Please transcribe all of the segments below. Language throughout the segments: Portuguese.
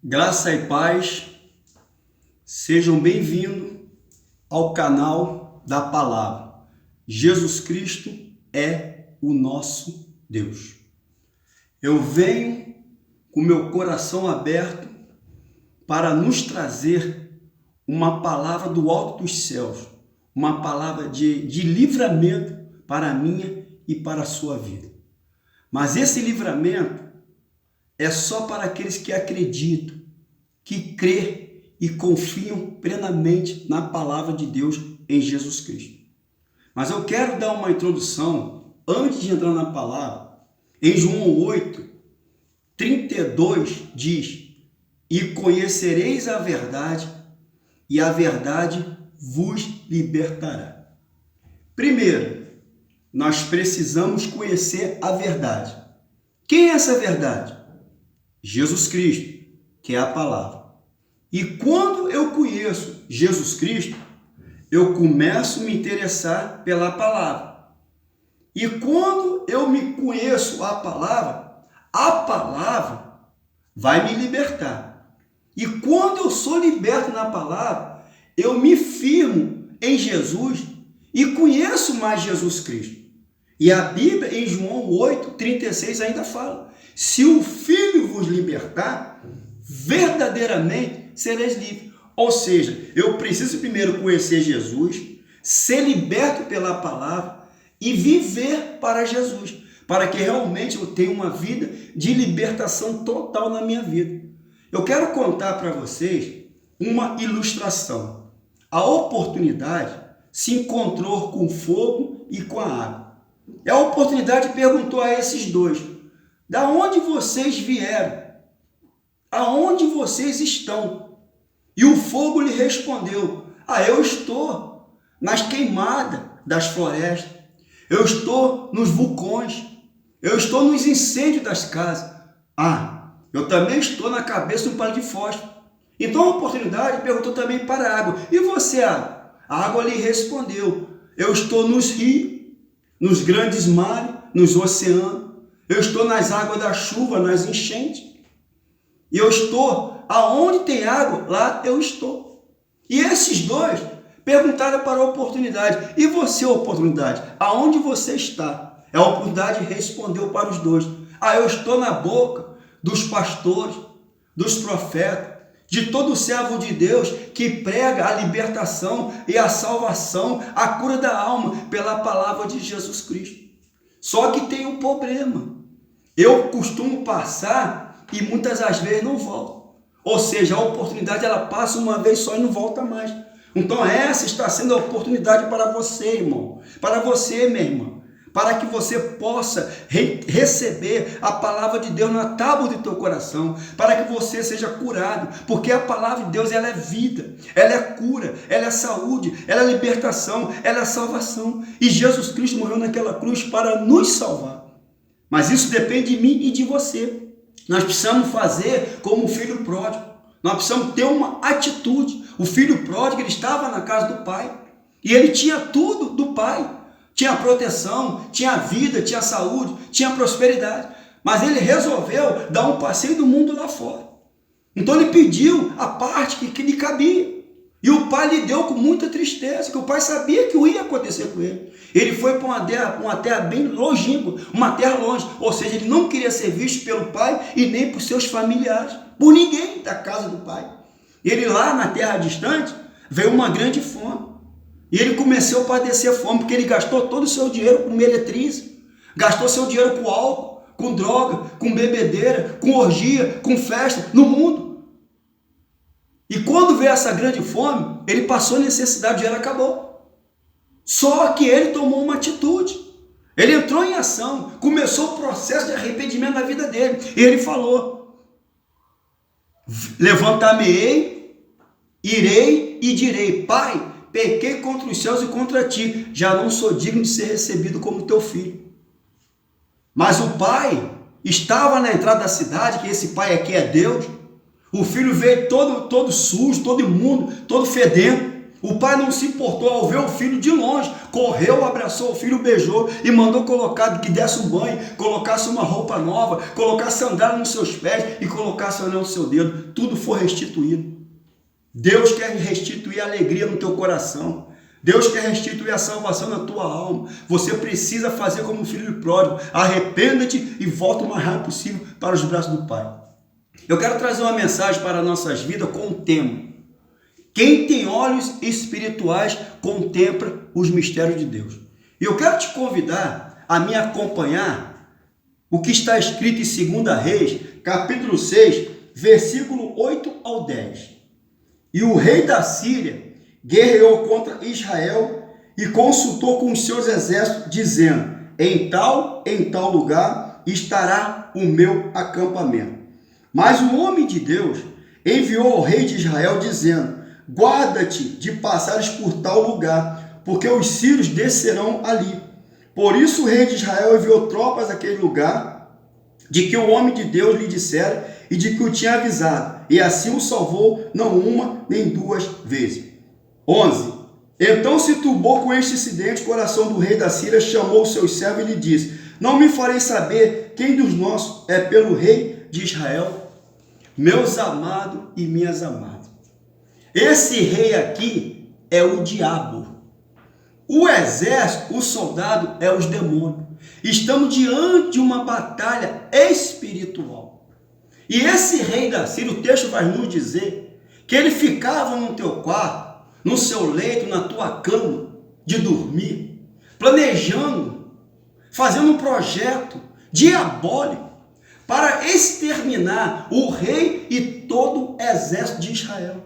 Graça e paz, sejam bem-vindos ao canal da Palavra. Jesus Cristo é o nosso Deus. Eu venho com meu coração aberto para nos trazer uma palavra do alto dos céus, uma palavra de livramento para a minha e para a sua vida. Mas esse livramento é só para aqueles que acreditam, que crê e confiam plenamente na palavra de Deus em Jesus Cristo. Mas eu quero dar uma introdução, antes de entrar na palavra. Em João 8, 32 diz: e conhecereis a verdade, e a verdade vos libertará. Primeiro, nós precisamos conhecer a verdade. Quem é essa verdade? Jesus Cristo, que é a palavra. E quando eu conheço Jesus Cristo, eu começo a me interessar pela palavra. E quando eu me conheço a palavra vai me libertar. E quando eu sou liberto na palavra, eu me firmo em Jesus e conheço mais Jesus Cristo. E a Bíblia, em João 8, 36, ainda fala: se o Filho vos libertar, verdadeiramente sereis livres. Ou seja, eu preciso primeiro conhecer Jesus, ser liberto pela palavra e viver para Jesus, para que realmente eu tenha uma vida de libertação total na minha vida. Eu quero contar para vocês uma ilustração. A oportunidade se encontrou com o fogo e com a água. E a oportunidade perguntou a esses dois: da onde vocês vieram? Aonde vocês estão? E o fogo lhe respondeu: eu estou nas queimadas das florestas, eu estou nos vulcões, eu estou nos incêndios das casas. Eu também estou na cabeça do palho de fósforo. Então a oportunidade perguntou também para a água: e você, água? A água lhe respondeu: eu estou nos rios, nos grandes mares, nos oceanos, eu estou nas águas da chuva, nas enchentes. E eu estou aonde tem água, lá eu estou. E esses dois perguntaram para a oportunidade: e você, oportunidade, aonde você está? A oportunidade respondeu para os dois: eu estou na boca dos pastores, dos profetas, de todo servo de Deus que prega a libertação e a salvação, a cura da alma pela palavra de Jesus Cristo. Só que tem um problema. Eu costumo passar e muitas das vezes não volto. Ou seja, a oportunidade ela passa uma vez só e não volta mais. Então essa está sendo a oportunidade para você, irmão, para você, minha irmã, para que você possa receber a palavra de Deus na tábua do teu coração, para que você seja curado, porque a palavra de Deus ela é vida, ela é cura, ela é saúde, ela é libertação, ela é salvação. E Jesus Cristo morreu naquela cruz para nos salvar. Mas isso depende de mim e de você. Nós precisamos fazer como o filho pródigo. Nós precisamos ter uma atitude. O filho pródigo ele estava na casa do pai e ele tinha tudo do pai. Tinha proteção, tinha vida, tinha saúde, tinha prosperidade. Mas ele resolveu dar um passeio do mundo lá fora. Então ele pediu a parte que lhe cabia. E o pai lhe deu com muita tristeza, que o pai sabia que ia acontecer com ele. Ele foi para uma terra bem longínqua, uma terra longe. Ou seja, ele não queria ser visto pelo pai e nem por seus familiares, por ninguém da casa do pai. Ele lá na terra distante, veio uma grande fome. E ele começou a padecer fome, porque ele gastou todo o seu dinheiro com meretriz, gastou seu dinheiro com álcool, com droga, com bebedeira, com orgia, com festa, no mundo. E quando veio essa grande fome, ele passou necessidade, o dinheiro acabou. Só que ele tomou uma atitude. Ele entrou em ação, começou o processo de arrependimento na vida dele. E ele falou: levantar-me-ei, irei e direi: Pai, pequei contra os céus e contra ti, já não sou digno de ser recebido como teu filho. Mas o pai estava na entrada da cidade, que esse pai aqui é Deus. O filho veio todo sujo, todo imundo, todo fedendo. O pai não se importou ao ver o filho de longe, correu, abraçou o filho, beijou e mandou colocar, que desse um banho, colocasse uma roupa nova, colocasse sandália nos seus pés e colocasse anel no seu dedo. Tudo foi restituído. Deus quer restituir a alegria no teu coração. Deus quer restituir a salvação na tua alma. Você precisa fazer como o filho pródigo. Arrependa-te e volta o mais rápido possível para os braços do Pai. Eu quero trazer uma mensagem para nossas vidas com o tema: quem tem olhos espirituais contempla os mistérios de Deus. E eu quero te convidar a me acompanhar o que está escrito em 2 Reis, capítulo 6, versículo 8 ao 10. E o rei da Síria guerreou contra Israel e consultou com os seus exércitos, dizendo: em tal lugar estará o meu acampamento. Mas o homem de Deus enviou ao rei de Israel, dizendo: guarda-te de passares por tal lugar, porque os sírios descerão ali. Por isso o rei de Israel enviou tropas àquele lugar, de que o homem de Deus lhe dissera e de que o tinha avisado, e assim o salvou, não uma nem duas vezes. 11. Então se turbou com este incidente o coração do rei da Síria, chamou os seus servos e lhe disse: não me farei saber quem dos nossos é pelo rei de Israel? Meus amados e minhas amadas, esse rei aqui é o diabo. O exército, o soldado é os demônios. Estamos diante de uma batalha espiritual. E esse rei da Síria, o texto vai nos dizer que ele ficava no teu quarto, no seu leito, na tua cama de dormir, planejando, fazendo um projeto diabólico para exterminar o rei e todo o exército de Israel.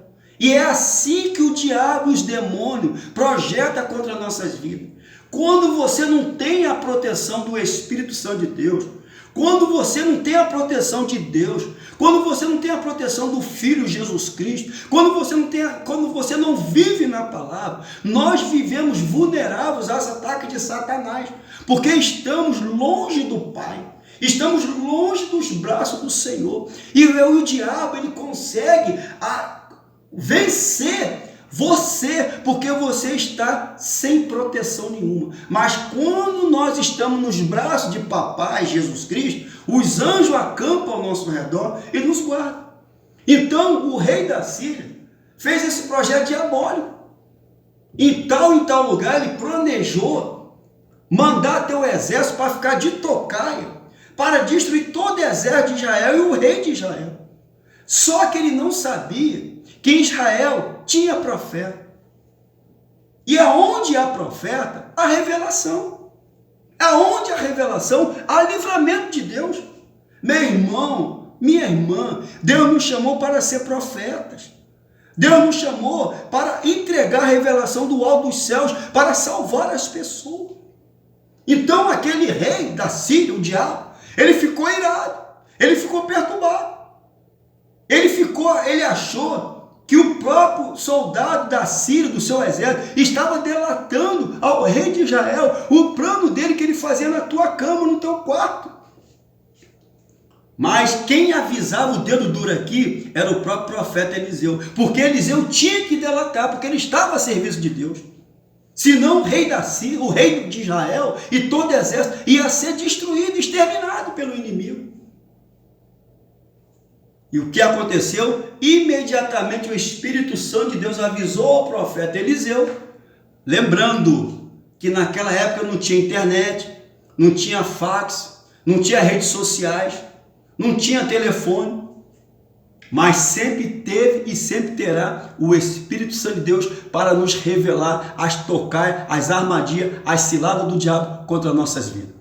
E é assim que o diabo e os demônios projetam contra nossas vidas. Quando você não tem a proteção do Espírito Santo de Deus, quando você não tem a proteção de Deus, quando você não tem a proteção do Filho Jesus Cristo, quando você não vive na palavra, nós vivemos vulneráveis aos ataques de Satanás, porque estamos longe do Pai, estamos longe dos braços do Senhor, e o diabo ele consegue vencer você, porque você está sem proteção nenhuma. Mas quando nós estamos nos braços de papai Jesus Cristo, os anjos acampam ao nosso redor e nos guardam. Então o rei da Síria fez esse projeto diabólico. Em tal lugar ele planejou mandar teu exército para ficar de tocaia, para destruir todo o exército de Israel e o rei de Israel. Só que ele não sabia que em Israel tinha profeta. E aonde há profeta, há revelação. Aonde há revelação, há livramento de Deus. Meu irmão, minha irmã, Deus nos chamou para ser profetas. Deus nos chamou para entregar a revelação do alto dos céus, para salvar as pessoas. Então aquele rei da Síria, o diabo, ele ficou irado, ele ficou perturbado. Ele achou que o próprio soldado da Síria, do seu exército, estava delatando ao rei de Israel o plano dele que ele fazia na tua cama, no teu quarto. Mas quem avisava o dedo duro aqui era o próprio profeta Eliseu, porque Eliseu tinha que delatar, porque ele estava a serviço de Deus. Senão o rei da Síria, o rei de Israel e todo o exército ia ser destruído, exterminado pelo inimigo. E o que aconteceu? Imediatamente o Espírito Santo de Deus avisou ao profeta Eliseu, lembrando que naquela época não tinha internet, não tinha fax, não tinha redes sociais, não tinha telefone, mas sempre teve e sempre terá o Espírito Santo de Deus para nos revelar as tocaias, as armadilhas, as ciladas do diabo contra nossas vidas.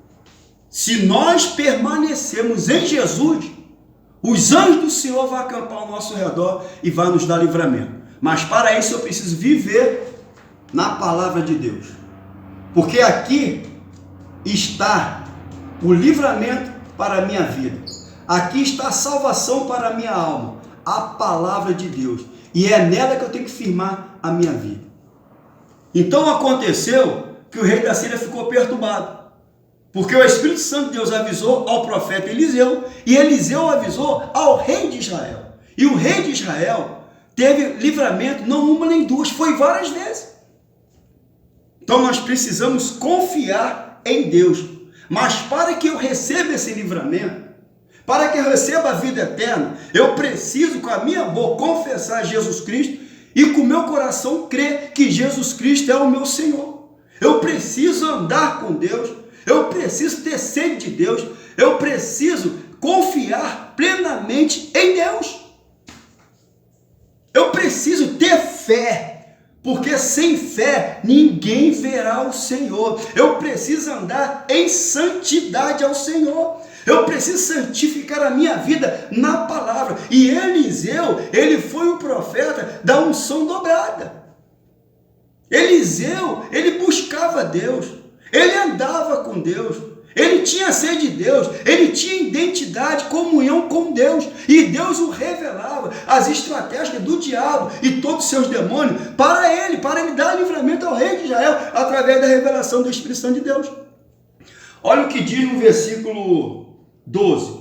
Se nós permanecermos em Jesus, os anjos do Senhor vão acampar ao nosso redor e vão nos dar livramento. Mas para isso eu preciso viver na palavra de Deus. Porque aqui está o livramento para a minha vida. Aqui está a salvação para a minha alma. A palavra de Deus. E é nela que eu tenho que firmar a minha vida. Então aconteceu que o rei da Síria ficou perturbado. Porque o Espírito Santo de Deus avisou ao profeta Eliseu, e Eliseu avisou ao rei de Israel. E o rei de Israel teve livramento, não uma nem duas, foi várias vezes. Então nós precisamos confiar em Deus. Mas para que eu receba esse livramento, para que eu receba a vida eterna, eu preciso com a minha boca confessar Jesus Cristo e com o meu coração crer que Jesus Cristo é o meu Senhor. Eu preciso andar com Deus, eu preciso ter sede de Deus, eu preciso confiar plenamente em Deus. Eu preciso ter fé, porque sem fé ninguém verá o Senhor. Eu preciso andar em santidade ao Senhor. Eu preciso santificar a minha vida na palavra. E Eliseu, ele foi um profeta da unção dobrada. Eliseu, ele buscava Deus, ele andava com Deus, ele tinha sede de Deus, ele tinha identidade, comunhão com Deus, e Deus o revelava, as estratégias do diabo e todos os seus demônios, para ele dar livramento ao rei de Israel, através da revelação do Espírito Santo de Deus. Olha o que diz no versículo 12.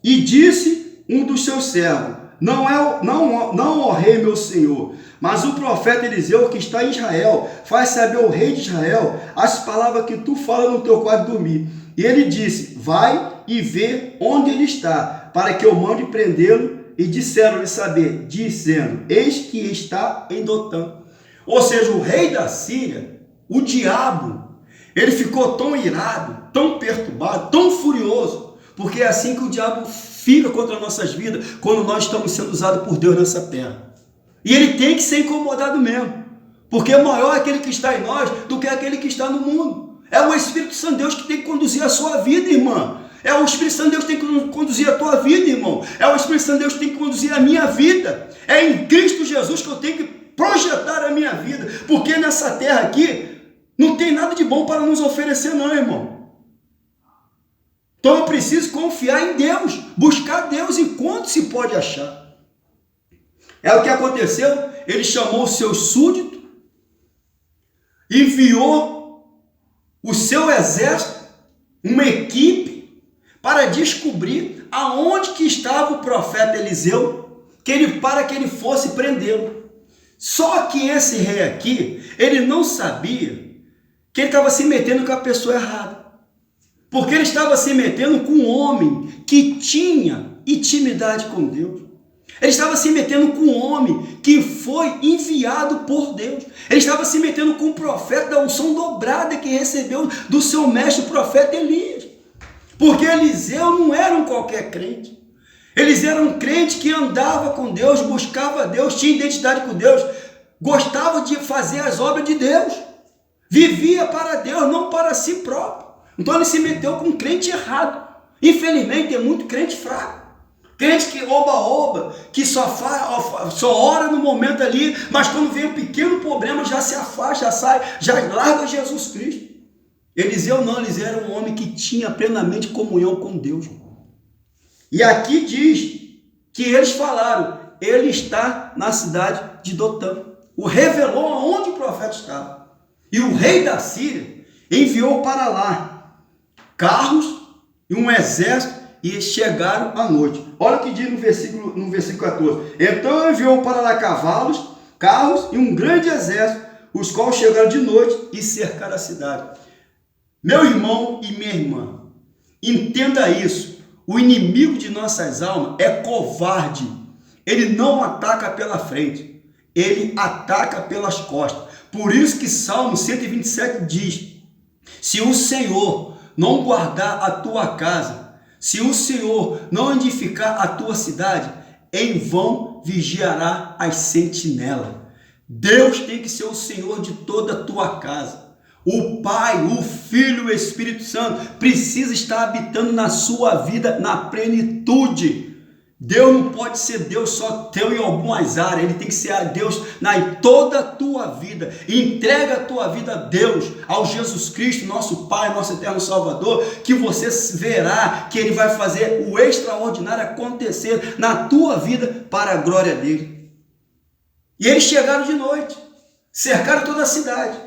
E disse um dos seus servos: Não, ó rei meu senhor, mas o profeta Eliseu que está em Israel faz saber ao rei de Israel as palavras que tu fala no teu quarto de dormir. E ele disse: vai e vê onde ele está, para que eu mande prendê-lo. E disseram-lhe saber, dizendo: eis que está em Dotã. Ou seja, o rei da Síria, o diabo, ele ficou tão irado, tão perturbado, tão furioso, porque é assim que o diabo fica contra nossas vidas, quando nós estamos sendo usados por Deus nessa terra. E ele tem que ser incomodado mesmo, porque maior é aquele que está em nós do que aquele que está no mundo. É o Espírito Santo de Deus que tem que conduzir a sua vida, irmã. É o Espírito Santo de Deus que tem que conduzir a tua vida, irmão. É o Espírito Santo de Deus que tem que conduzir a minha vida. É em Cristo Jesus que eu tenho que projetar a minha vida, porque nessa terra aqui não tem nada de bom para nos oferecer não, irmão. Então eu preciso confiar em Deus, buscar Deus enquanto se pode achar. É o que aconteceu. Ele chamou os seus súditos, enviou o seu exército, uma equipe, para descobrir aonde que estava o profeta Eliseu, para que ele fosse prendê-lo. Só que esse rei aqui, ele não sabia que ele estava se metendo com a pessoa errada. Porque ele estava se metendo com um homem que tinha intimidade com Deus. Ele estava se metendo com um homem que foi enviado por Deus. Ele estava se metendo com um profeta da unção dobrada que recebeu do seu mestre, o profeta Elias. Porque Eliseu não era um qualquer crente. Eliseu era um crente que andava com Deus, buscava Deus, tinha identidade com Deus, gostava de fazer as obras de Deus. Vivia para Deus, não para si próprio. Então ele se meteu com um crente errado. Infelizmente tem muito crente fraco. Crente que oba-oba, que só ora no momento ali, mas quando vem um pequeno problema já se afasta, já sai, já larga Jesus Cristo. Eliseu não, Eliseu era um homem que tinha plenamente comunhão com Deus. E aqui diz que eles falaram, ele está na cidade de Dotã. O revelou aonde o profeta estava. E o rei da Síria enviou para lá carros e um exército, e chegaram à noite. Olha o que diz no versículo 14. Então enviou para lá cavalos, carros e um grande exército, os quais chegaram de noite e cercaram a cidade. Meu irmão e minha irmã, entenda isso. O inimigo de nossas almas é covarde. Ele não ataca pela frente, ele ataca pelas costas. Por isso que Salmo 127 diz: se o Senhor não guardar a tua casa, se o Senhor não edificar a tua cidade, em vão vigiará as sentinelas. Deus tem que ser o Senhor de toda a tua casa. O Pai, o Filho e o Espírito Santo precisa estar habitando na sua vida na plenitude. Deus não pode ser Deus só teu em algumas áreas, ele tem que ser Deus em toda a tua vida. Entrega a tua vida a Deus, ao Jesus Cristo, nosso Pai, nosso eterno Salvador, que você verá que ele vai fazer o extraordinário acontecer na tua vida para a glória dele. E eles chegaram de noite, cercaram toda a cidade.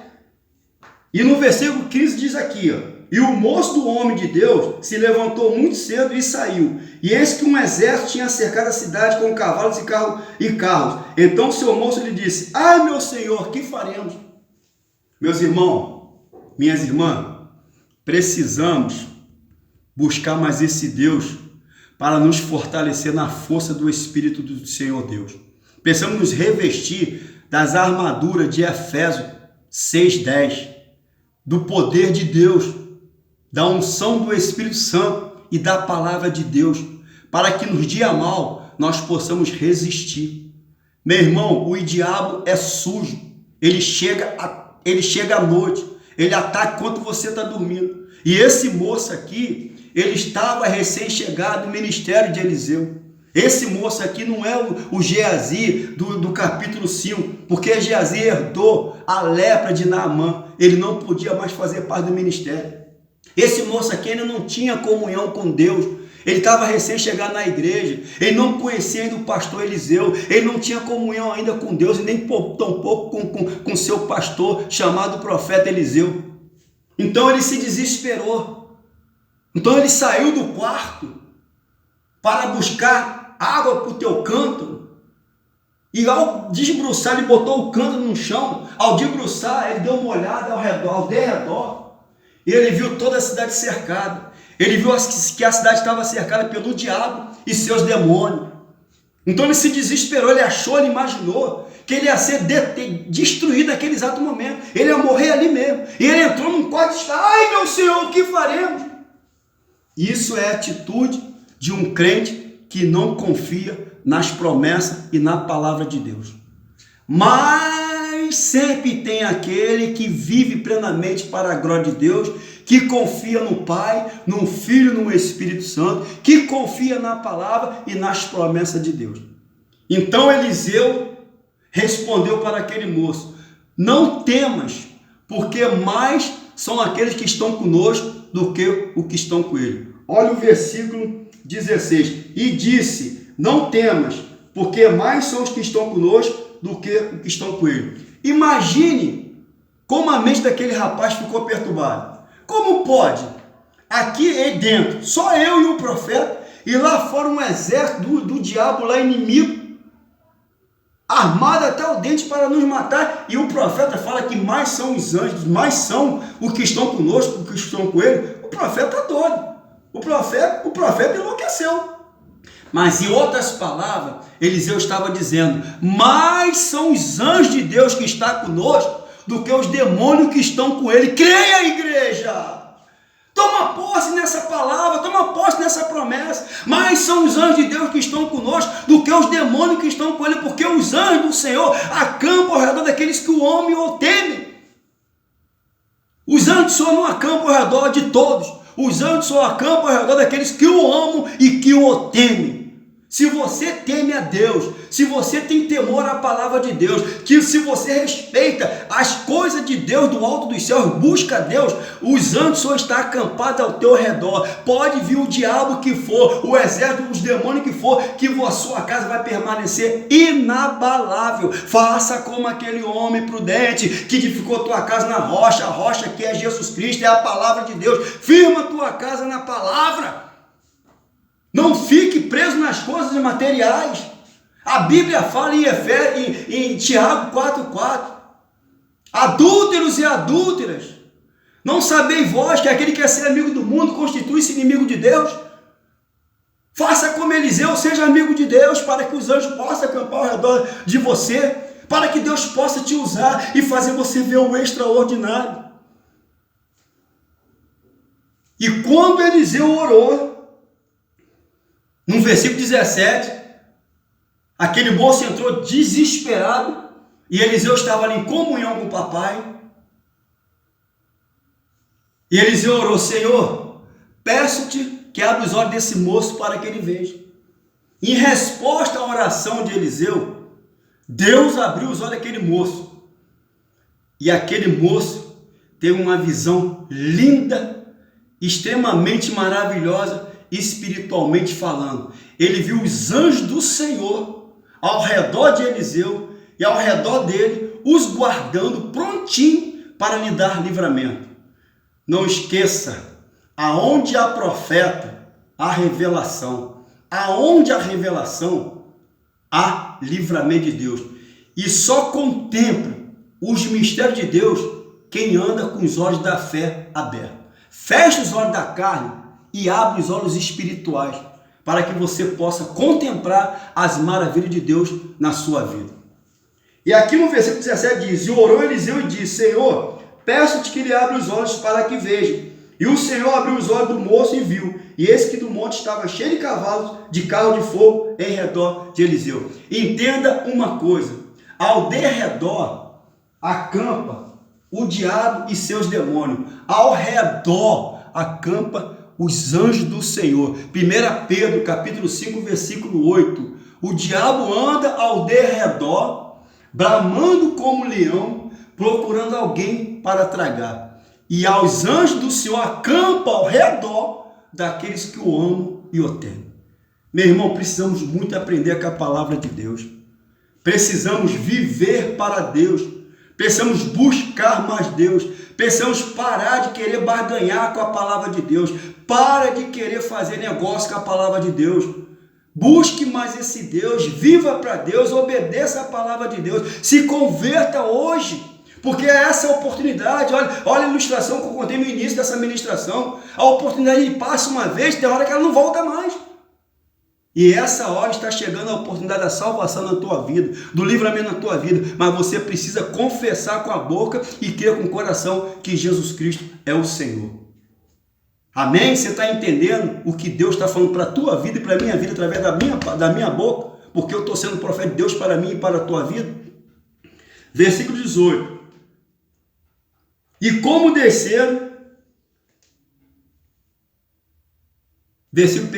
E no versículo 15 diz aqui, ó, E o moço do homem de Deus se levantou muito cedo e saiu. E eis que um exército tinha cercado a cidade com cavalos e carros. Então o seu moço lhe disse: ai, meu senhor, que faremos? Meus irmãos, minhas irmãs, precisamos buscar mais esse Deus para nos fortalecer na força do Espírito do Senhor Deus. Precisamos nos revestir das armaduras de Efésios 6:10, do poder de Deus, da unção do Espírito Santo e da palavra de Deus, para que nos dias mal nós possamos resistir. Meu irmão, o diabo é sujo, ele chega à noite, ele ataca enquanto você está dormindo. E esse moço aqui, ele estava recém-chegado no ministério de Eliseu. Esse moço aqui não é o Geazi do capítulo 5, porque Geazi herdou a lepra de Naamã, ele não podia mais fazer parte do ministério. Esse moço aqui ainda não tinha comunhão com Deus, ele estava recém-chegado na igreja, ele não conhecia ainda o pastor Eliseu, ele não tinha comunhão ainda com Deus e nem tampouco com seu pastor chamado profeta Eliseu. Então ele se desesperou, então ele saiu do quarto para buscar água para o teu cântaro, e ao desbruçar ele botou o cântaro no chão, ao debruçar ele deu uma olhada ao derredor, e ele viu toda a cidade cercada. Ele viu que a cidade estava cercada pelo diabo e seus demônios. Então ele se desesperou, ele imaginou que ele ia ser destruído naquele exato momento. Ele ia morrer ali mesmo. E ele entrou num quarto e disse: ai, meu Senhor, o que faremos? Isso é a atitude de um crente que não confia nas promessas e na palavra de Deus. Mas sempre tem aquele que vive plenamente para a glória de Deus, que confia no Pai, no Filho, no Espírito Santo, que confia na palavra e nas promessas de Deus. Então Eliseu respondeu para aquele moço: não temas, porque mais são aqueles que estão conosco do que os que estão com ele. Olha o versículo 16. E disse: não temas, porque mais são os que estão conosco do que os que estão com ele. Imagine como a mente daquele rapaz ficou perturbada. Como pode? Aqui dentro, só eu e o profeta, e lá fora um exército do diabo lá inimigo, armado até o dente para nos matar, e o profeta fala que mais são os anjos, mais são os que estão conosco, os que estão com ele. O profeta é doido, o profeta enlouqueceu. Mas em outras palavras, Eliseu estava dizendo: mais são os anjos de Deus que estão conosco do que os demônios que estão com ele. Creia, igreja! Toma posse nessa palavra, toma posse nessa promessa. Mais são os anjos de Deus que estão conosco do que os demônios que estão com ele, porque os anjos do Senhor acampam ao redor daqueles que o amam ou temem. Os anjos do Senhor não acampam ao redor de todos. Os anjos só acampam ao redor daqueles que o amam e que o temem. Se você teme a Deus, se você tem temor à palavra de Deus, que se você respeita as coisas de Deus do alto dos céus, busca a Deus, os anjos só estão acampados ao teu redor. Pode vir o diabo que for, o exército, os demônios que for, que a sua casa vai permanecer inabalável. Faça como aquele homem prudente que edificou tua casa na rocha, a rocha que é Jesus Cristo, é a palavra de Deus. Firma tua casa na palavra. Não fique preso nas coisas materiais. A Bíblia fala em Tiago 4:4. Adúlteros e adúlteras, não sabeis vós que aquele que quer ser amigo do mundo constitui-se inimigo de Deus? Faça como Eliseu, seja amigo de Deus, para que os anjos possam acampar ao redor de você, para que Deus possa te usar e fazer você ver o extraordinário. E quando Eliseu orou, no versículo 17, aquele moço entrou desesperado e Eliseu estava ali em comunhão com o papai. E Eliseu orou: Senhor, peço-te que abra os olhos desse moço para que ele veja. Em resposta à oração de Eliseu, Deus abriu os olhos daquele moço. E aquele moço teve uma visão linda, extremamente maravilhosa, espiritualmente falando. Ele viu os anjos do Senhor ao redor de Eliseu e ao redor dele, os guardando prontinho para lhe dar livramento. Não esqueça, aonde há profeta, há revelação. Aonde há revelação, há livramento de Deus. E só contempla os mistérios de Deus quem anda com os olhos da fé abertos. Feche os olhos da carne e abre os olhos espirituais, para que você possa contemplar as maravilhas de Deus na sua vida. E aqui no versículo 17 diz: E orou Eliseu e disse: Senhor, peço-te que lhe abra os olhos para que veja. E o Senhor abriu os olhos do moço e viu, e eis que do monte estava cheio de cavalos de carro de fogo em redor de Eliseu. Entenda uma coisa: ao derredor acampa o diabo e seus demônios, ao redor acampa os anjos do Senhor. 1 Pedro capítulo 5, versículo 8. O diabo anda ao derredor, bramando como leão, procurando alguém para tragar. E aos anjos do Senhor acampa ao redor daqueles que o amam e o temem. Meu irmão, precisamos muito aprender com a palavra de Deus. Precisamos viver para Deus. Precisamos buscar mais Deus. Precisamos parar de querer barganhar com a palavra de Deus. Para de querer fazer negócio com a palavra de Deus. Busque mais esse Deus. Viva para Deus. Obedeça a palavra de Deus. Se converta hoje. Porque essa é a oportunidade. Olha a ilustração que eu contei no início dessa ministração. A oportunidade passa uma vez, tem hora que ela não volta mais. E essa hora está chegando a oportunidade da salvação na tua vida, do livramento na tua vida. Mas você precisa confessar com a boca e crer com o coração que Jesus Cristo é o Senhor. Amém? Você está entendendo o que Deus está falando para a tua vida e para a minha vida através da minha boca? Porque eu estou sendo profeta de Deus para mim e para a tua vida. Versículo 18. E como desceram... Versículo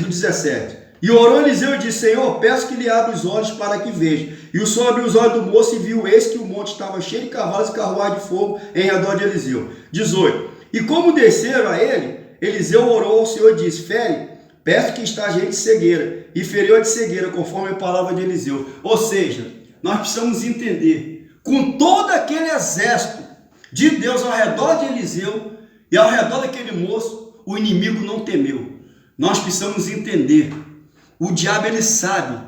17. E orou Eliseu e disse: Senhor, peço que lhe abra os olhos para que veja. E o Senhor abriu os olhos do moço e viu, eis que o monte estava cheio de cavalos e carruagem de fogo em redor de Eliseu. 18. E como desceram a ele, Eliseu orou ao Senhor e disse: Fere, peço que está gente de cegueira. E feriu a de cegueira, conforme a palavra de Eliseu. Ou seja, nós precisamos entender, com todo aquele exército de Deus ao redor de Eliseu e ao redor daquele moço, o inimigo não temeu. Nós precisamos entender. O diabo, ele sabe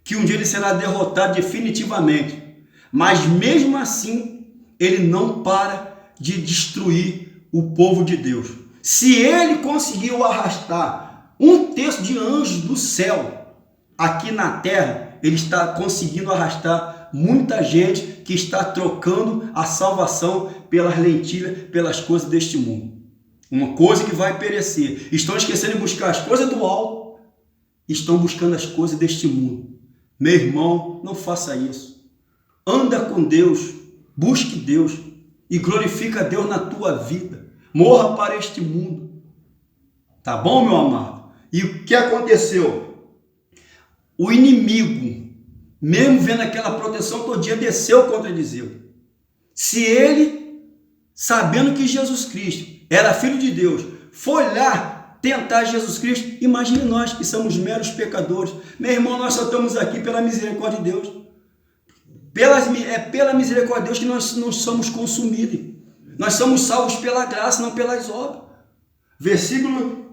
que um dia ele será derrotado definitivamente, mas mesmo assim ele não para de destruir o povo de Deus. Se ele conseguiu arrastar 1/3 de anjos do céu aqui na terra, ele está conseguindo arrastar muita gente que está trocando a salvação pelas lentilhas, pelas coisas deste mundo. Uma coisa que vai perecer. Estão esquecendo de buscar as coisas do alto. Estão buscando as coisas deste mundo. Meu irmão, não faça isso. Anda com Deus, busque Deus e glorifica Deus na tua vida. Morra para este mundo. Tá bom, meu amado? E o que aconteceu? O inimigo, mesmo vendo aquela proteção todo dia, desceu contra Eliseu. Se ele, sabendo que Jesus Cristo era filho de Deus, foi lá tentar Jesus Cristo, imagine nós que somos meros pecadores. Meu irmão, nós só estamos aqui pela misericórdia de Deus. É pela misericórdia de Deus que nós não somos consumidos. Nós somos salvos pela graça, não pelas obras. Versículo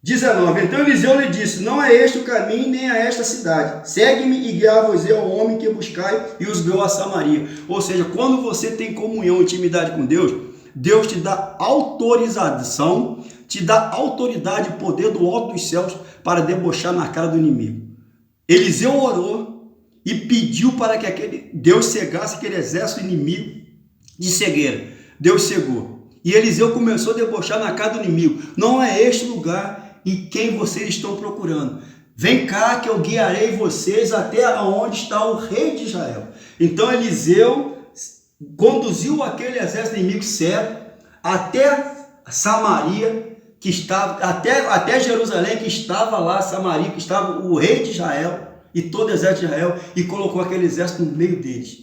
19. Então Eliseu lhe disse: Não é este o caminho, nem a esta cidade. Segue-me e guiar-vos ao homem que buscai, e os guiou a Samaria. Ou seja, quando você tem comunhão, intimidade com Deus, Deus te dá autorização, te dá autoridade e poder do alto dos céus para debochar na cara do inimigo. Eliseu orou e pediu para que Deus cegasse aquele exército inimigo de cegueira. Deus cegou. E Eliseu começou a debochar na cara do inimigo. Não é este lugar e quem vocês estão procurando. Vem cá que eu guiarei vocês até onde está o rei de Israel. Então Eliseu conduziu aquele exército inimigo cego até Samaria, que estava até Jerusalém, que estava lá, Samaria, que estava o rei de Israel e todo o exército de Israel, e colocou aquele exército no meio deles.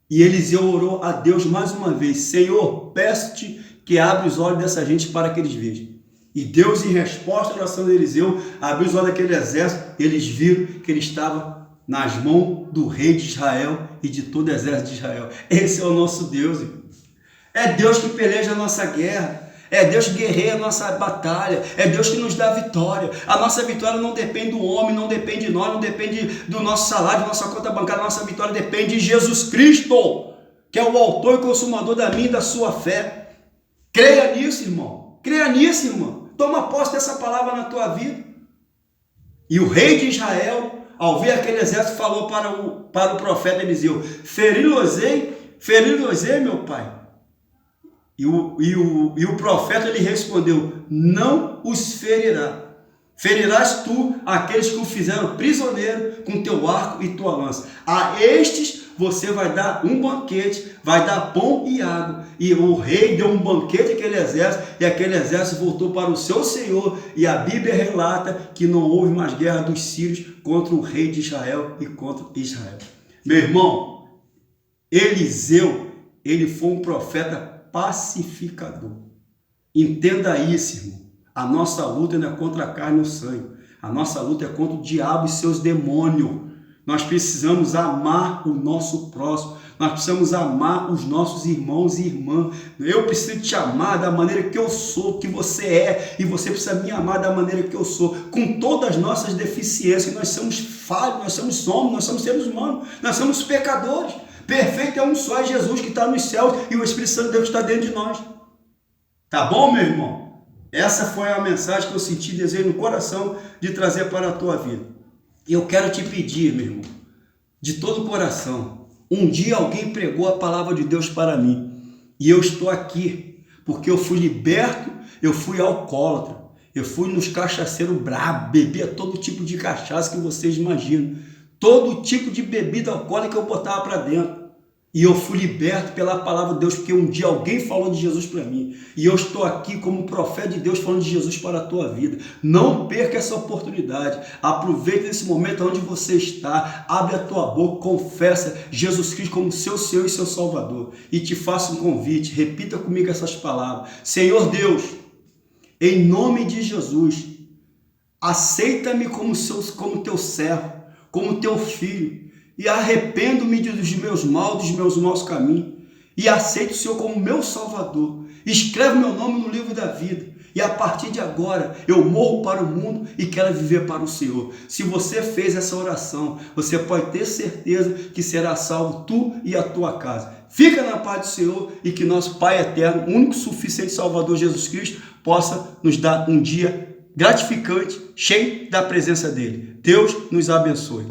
E Eliseu orou a Deus mais uma vez: Senhor, peço-te que abra os olhos dessa gente para que eles vejam. E Deus, em resposta à oração de Eliseu, abriu os olhos daquele exército. Eles viram que ele estava nas mãos do rei de Israel e de todo o exército de Israel. Esse é o nosso Deus, irmão. É Deus que peleja a nossa guerra. É Deus que guerreia a nossa batalha. É Deus que nos dá a vitória. A nossa vitória não depende do homem, não depende de nós, não depende do nosso salário, da nossa conta bancária. A nossa vitória depende de Jesus Cristo, que é o autor e consumador da minha e da sua fé. Creia nisso, irmão. Creia nisso, irmão. Toma posse dessa palavra na tua vida. E o rei de Israel, ao ver aquele exército, falou para o profeta Eliseu: feri-los-ei, meu pai. E o profeta lhe respondeu: não os ferirá. Ferirás tu aqueles que o fizeram prisioneiro com teu arco e tua lança. A estes você vai dar um banquete, vai dar pão e água. E o rei deu um banquete àquele exército, e aquele exército voltou para o seu senhor. E a Bíblia relata que não houve mais guerra dos sírios contra o rei de Israel e contra Israel. Meu irmão, Eliseu, ele foi um profeta pacificador. Entenda isso, irmão. A nossa luta não é contra a carne e o sangue. A nossa luta é contra o diabo e seus demônios. Nós precisamos amar o nosso próximo. Nós precisamos amar os nossos irmãos e irmãs. Eu preciso te amar da maneira que eu sou, que você é. E você precisa me amar da maneira que eu sou. Com todas as nossas deficiências. Nós somos falhos, nós somos seres humanos. Nós somos pecadores. Perfeito é um só, é Jesus que está nos céus. E o Espírito Santo de Deus está dentro de nós. Tá bom, meu irmão? Essa foi a mensagem que eu senti desejo no coração de trazer para a tua vida. E eu quero te pedir, meu irmão, de todo o coração, um dia alguém pregou a palavra de Deus para mim, e eu estou aqui, porque eu fui liberto, eu fui alcoólatra, eu fui nos cachaceiros bravos, bebia todo tipo de cachaça que vocês imaginam, todo tipo de bebida alcoólica eu botava para dentro. E eu fui liberto pela palavra de Deus, porque um dia alguém falou de Jesus para mim. E eu estou aqui como profeta de Deus falando de Jesus para a tua vida. Não perca essa oportunidade. Aproveite esse momento onde você está. Abre a tua boca, confessa Jesus Cristo como seu Senhor e seu Salvador. E te faço um convite. Repita comigo essas palavras. Senhor Deus, em nome de Jesus, aceita-me como teu servo, como teu filho. E arrependo-me dos meus maus caminhos, e aceito o Senhor como meu Salvador. Escreve meu nome no livro da vida, e a partir de agora eu morro para o mundo e quero viver para o Senhor. Se você fez essa oração, você pode ter certeza que será salvo tu e a tua casa. Fica na paz do Senhor, e que nosso Pai eterno, único, suficiente Salvador Jesus Cristo, possa nos dar um dia gratificante, cheio da presença dele. Deus nos abençoe.